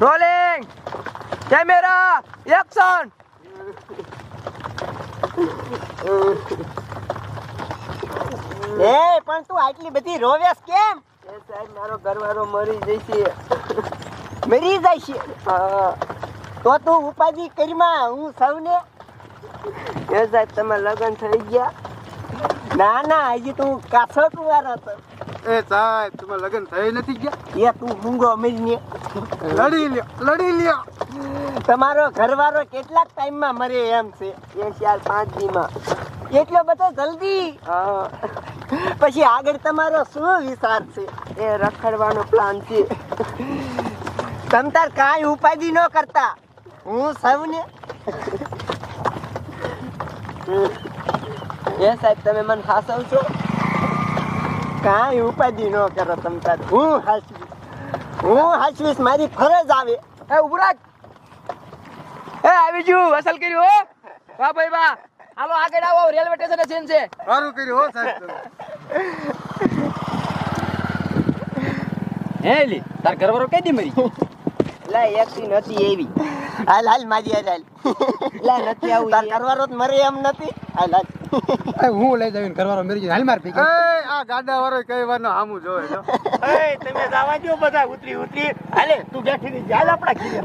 Rolling camera action. પણ તું આટલી બધી રોવેસ કેમ? એ સાહેબ મારો ઘરવાળો મરી જશે. મરી જાય છે? તો તું ઉપાધિ કરીમાં હું સૌને. એ સાહેબ તમે લગ્ન થઈ ગયા? ના ના, હજી તું કાસો કુંવારો હતો. એ સાહેબ તમે લગ્ન થઈ નથી ગયા? એ તું મૂંગો મરીને લડી લ્યો. તમારો ઘરવાળો કેટલાક ટાઈમમાં મરે એમ છે? એ 4-5 દીમાં. એટલો બધો જલ્દી? હા. પછી આગળ તમારો શું વિચાર છે? એ રખડવાનો પ્લાન છે. તમ તાર કાંઈ ઉપાધિ ન કરતા, હું સૌને. એ સાહેબ તમે મને ફસાવશો? કાંઈ ઉપાધિ ન કરો તમ તાર, હું હાચવીશ, મારી ફરજ આવે. એ ઉભું રાખ. એ આવી ગયું, વસલ કર્યું હો. વાહ ભાઈ વાહ. હાલો આગળ આવો, રેલવે સ્ટેશને સીન છે. સારું કર્યું હો સાહેબ તમે. હે લી તાર ઘરવાળો કઈ દી મરી? લા એકથી નથી એવી. હાલ હાલ મારી હાલ. લા નથી આવું. તાર કરવાનો જ મરે એમ નથી. હાલ હાલ. હું લઈ જાવીને કરવાનો મેરી હાલ માર પી. આ ગાડા વાળો કઈ વાર નો હામું જોવે છો. તમે જવા દો બધા ઉતરી. હાલે તું બેઠી રહી, હાલ આપણા ઘીરે.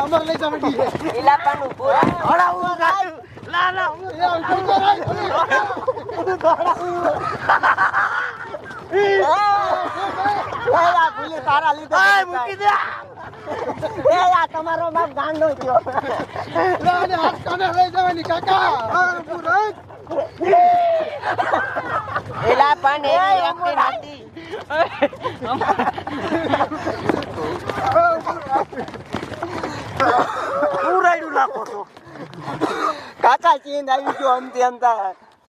અમારે લઈ જવા દી. ઇલાકાનું પૂરા તારા લીધે મૂકી દે. તમારો બાપ ગાંડો થયો. લઈ જવાની કાકા. એલા પણ એવી એકટી નથી. પૂરાડ્યું નાખો છો કાકા ચેન્જ આવી ગયો. આમ